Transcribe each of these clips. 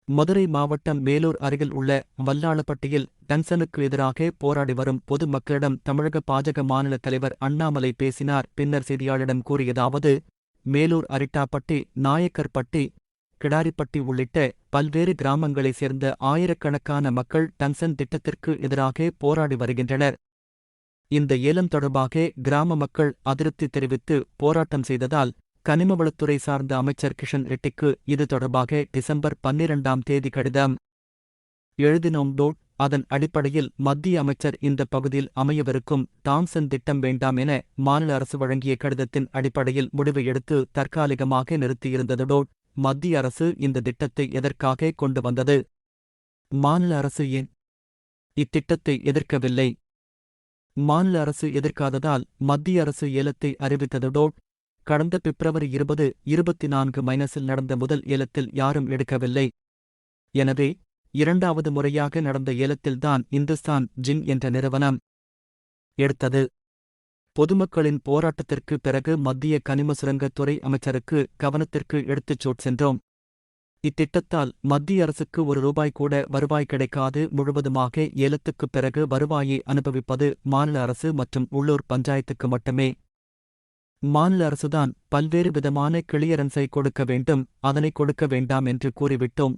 மதுரை மாவட்டம் மேலூர் அருகில் உள்ள வல்லாளப்பட்டியில் டங்ஸ்டனுக்கு எதிராக போராடி வரும் பொது மக்களிடம் தமிழக பாஜக மாநில தலைவர் அண்ணாமலை பேசினார். பின்னர் செய்தியாளரிடம் கூறியதாவது: மேலூர் அரிட்டாப்பட்டி, நாயக்கர்பட்டி, கிடாரிப்பட்டி உள்ளிட்ட பல்வேறு கிராமங்களைச் சேர்ந்த ஆயிரக்கணக்கான மக்கள் டங்ஸ்டன் திட்டத்திற்கு எதிராக போராடி வருகின்றனர். இந்த ஏலம் தொடர்பாக கிராம மக்கள் அதிருப்தி தெரிவித்து போராட்டம் செய்ததால் கனிமவளத்துறை சார்ந்த அமைச்சர் கிஷன் ரெட்டிக்கு இது தொடர்பாக டிசம்பர் 12ஆம் தேதி கடிதம் எழுதினோம். அதன் அடிப்படையில் மத்திய அமைச்சர் இந்த பகுதியில் அமையவிருக்கும் டாங்ஸ்டன் திட்டம் வேண்டாம் என மாநில அரசு வழங்கிய கடிதத்தின் அடிப்படையில் முடிவை எடுத்து தற்காலிகமாக நிறுத்தியிருந்தது. மத்திய அரசு இந்த திட்டத்தை எதற்காக கொண்டு வந்தது? மாநில அரசு ஏன் இத்திட்டத்தை எதிர்க்கவில்லை? மாநில அரசு எதிர்க்காததால் மத்திய அரசு ஏலத்தை அறிவித்தது. கடந்த பிப்ரவரி 2024 நடந்த முதல் ஏலத்தில் யாரும் எடுக்கவில்லை. எனவே இரண்டாவது முறையாக நடந்த ஏலத்தில்தான் இந்துஸ்தான் ஜின் என்ற நிறுவனம் எடுத்தது. பொதுமக்களின் போராட்டத்திற்கு பிறகு மத்திய கனிம சுரங்கத்துறை அமைச்சருக்கு கவனத்திற்கு எடுத்துச் சென்றோம். இத்திட்டத்தால் மத்திய அரசுக்கு ₹1 கூட வருவாய் கிடைக்காது. முழுவதுமாக ஏலத்துக்குப் பிறகு வருவாயை அனுபவிப்பது மாநில அரசு மற்றும் உள்ளூர் பஞ்சாயத்துக்கு மட்டுமே. மாநில அரசுதான் பல்வேறு விதமான கிளியரன்ஸை கொடுக்க வேண்டும், அதனை கொடுக்க வேண்டாம் என்று கூறிவிட்டோம்.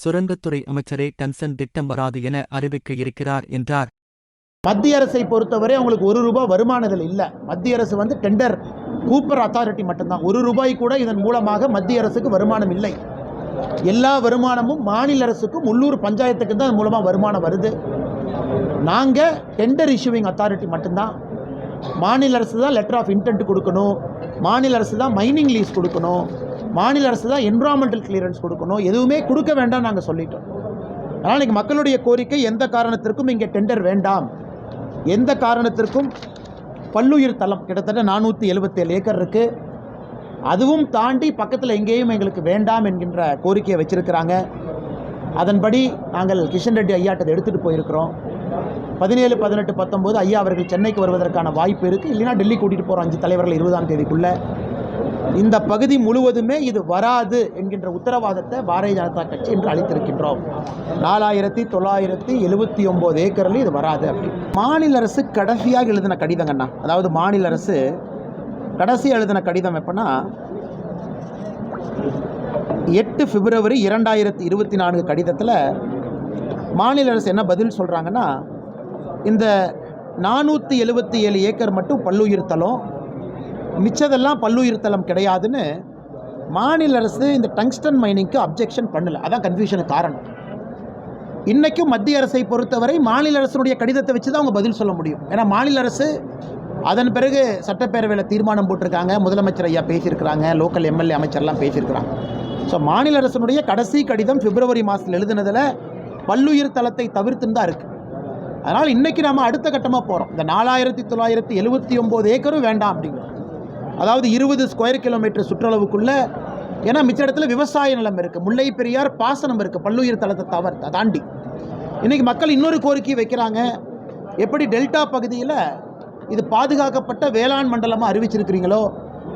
சுரங்கத்துறை அமைச்சரே டங்ஸ்டன் திட்டம் வராது என அறிவிக்க இருக்கிறார் என்றார். மத்திய அரசை பொறுத்தவரை அவங்களுக்கு ₹1 வருமானங்கள் இல்லை. மத்திய அரசு டெண்டர் கூப்பர் அத்தாரிட்டி மட்டும்தான். ₹1 கூட இதன் மூலமாக மத்திய அரசுக்கு வருமானம் இல்லை. எல்லா வருமானமும் மாநில அரசுக்கும் உள்ளூர் பஞ்சாயத்துக்கு தான் அதன் மூலமாக வருமானம் வருது. நாங்கள் டெண்டர் இஷ்யூவிங் அத்தாரிட்டி மட்டும்தான். மாநில அரசு தான் லெட்டர் ஆஃப் இன்டென்ட் கொடுக்கணும், மாநில அரசு தான் மைனிங் லீஸ் கொடுக்கணும், மாநில அரசு தான் என்விரான்மெண்டல் கிளியரன்ஸ் கொடுக்கணும். எதுவுமே கொடுக்க வேண்டாம் நாங்கள் சொல்லிட்டோம். ஆனால் இன்றைக்கி மக்களுடைய கோரிக்கை எந்த காரணத்திற்கும் இங்கே டெண்டர் வேண்டாம், எந்த காரணத்திற்கும் பல்லுயிர் தளம் கிட்டத்தட்ட 477 ஏக்கர் இருக்குது, அதுவும் தாண்டி பக்கத்தில் எங்கேயும் எங்களுக்கு வேண்டாம் என்கின்ற கோரிக்கையை வச்சிருக்கிறாங்க. அதன்படி நாங்கள் கிஷன் ரெட்டி ஐயாட்டை எடுத்துகிட்டு போயிருக்கிறோம். 17, 18, 19 ஐயா அவர்கள் சென்னைக்கு வருவதற்கான வாய்ப்பு இருக்குது. இல்லைனா டெல்லி கூட்டிகிட்டு போகிறோம் 5 தலைவர்கள் 20ஆம் தேதிக்குள்ளே. இந்த பகுதி முழுவதுமே இது வராது என்கின்ற உத்தரவாதத்தை பாரதிய ஜனதா கட்சி என்று அளித்திருக்கின்றோம். 4979 ஏக்கரில் இது வராது அப்படி. மாநில அரசு கடைசியாக எழுதின கடிதங்கண்ணா, அதாவது மாநில அரசு கடைசி எழுதின கடிதம் எப்போனா 8 பிப்ரவரி 2024 கடிதத்தில் மாநில அரசு என்ன பதில் சொல்கிறாங்கன்னா, இந்த 477 ஏக்கர் மட்டும் பல்லுயிர் தளம், மிச்சதெல்லாம் பல்லுயிர் தளம் கிடையாதுன்னு மாநில அரசு இந்த டங்ஸ்டன் மைனிங்க்கு அப்ஜெக்ஷன் பண்ணலை. அதான் கன்ஃபியூஷனுக்கு காரணம். இன்றைக்கும் மத்திய அரசை பொறுத்தவரை மாநில அரசுடைய கடிதத்தை வச்சு தான் அவங்க பதில் சொல்ல முடியும். ஏன்னா மாநில அரசு அதன் பிறகு சட்டப்பேரவையில் தீர்மானம் போட்டிருக்காங்க, முதலமைச்சர் ஐயா பேசியிருக்கிறாங்க, லோக்கல் எம்எல்ஏ அமைச்சர்லாம் பேசியிருக்கிறாங்க. ஸோ மாநில அரசினுடைய கடைசி கடிதம் பிப்ரவரி மாதத்தில் எழுதுனதில் பல்லுயிர் தளத்தை தவிர்த்துன்னு தான் இருக்குது. அதனால் இன்றைக்கி நம்ம அடுத்த கட்டமாக போகிறோம். இந்த 4979 ஏக்கரும் வேண்டாம் அப்படிங்கிறோம். அதாவது 20 ஸ்கொயர் கிலோமீட்டர் சுற்றளவுக்குள்ளே. ஏன்னா மிச்ச இடத்துல விவசாய நிலம் இருக்குது, முல்லை பெரியார் பாசனம் இருக்குது, பல்லுயிர் தளத்தை தாண்டி. இன்றைக்கி மக்கள் இன்னொரு கோரிக்கை வைக்கிறாங்க, எப்படி டெல்டா பகுதியில் இது பாதுகாக்கப்பட்ட வேளாண் மண்டலமாக அறிவிச்சிருக்கிறீங்களோ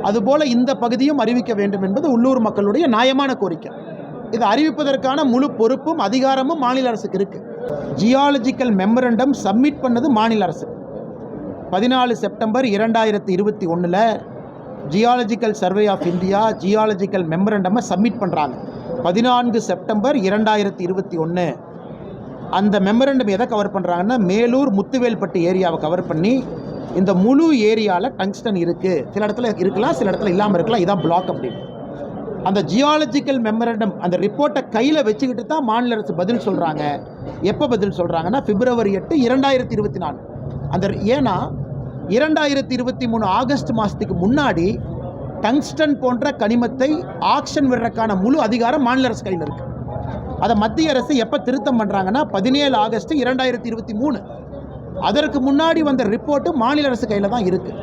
அதுபோல் இந்த பகுதியும் அறிவிக்க வேண்டும் என்பது உள்ளூர் மக்களுடைய நியாயமான கோரிக்கை. இதை அறிவிப்பதற்கான முழு பொறுப்பும் அதிகாரமும் மாநில அரசுக்கு இருக்குது. ஜியாலஜிக்கல் மெமரண்டம் சப்மிட் பண்ணது மாநில அரசு. 14 September 2021 geological survey of India geological மெமரண்டமை சப்மிட் பண்ணுறாங்க. 14 செப்டம்பர் 2021 அந்த மெமரண்டம் எதை கவர் பண்ணுறாங்கன்னா, மேலூர் முத்துவேல்பட்டி ஏரியாவை கவர் பண்ணி இந்த முழு ஏரியாவில் டங்ஸ்டன் இருக்குது, சில இடத்துல இருக்கலாம், சில இடத்துல இல்லாமல் இருக்கலாம், இதான் பிளாக் அப்படின்னு. அந்த ஜியாலஜிக்கல் மெமரண்டம் அந்த ரிப்போர்ட்டை கையில் வச்சுக்கிட்டு தான் மாநில அரசு பதில் சொல்கிறாங்க. எப்போ பதில் சொல்கிறாங்கன்னா, பிப்ரவரி 8, 2024. அந்த ஏன்னா 2023 ஆகஸ்ட் மாதத்துக்கு முன்னாடி டங்ஸ்டன் போன்ற கனிமத்தை ஆக்ஷன் விடுறதுக்கான முழு அதிகாரம் மாநில அரசு கையில் இருக்குது. அதை மத்திய அரசு எப்போ திருத்தம் பண்ணுறாங்கன்னா 17 ஆகஸ்ட் 2023. அதற்கு முன்னாடி வந்த ரிப்போர்ட்டு மாநில அரசு கையில் தான் இருக்குது.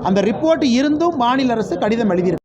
அந்த ரிப்போர்ட் இருந்தும் மாநில அரசு கடிதம் எழுதியிருக்கு.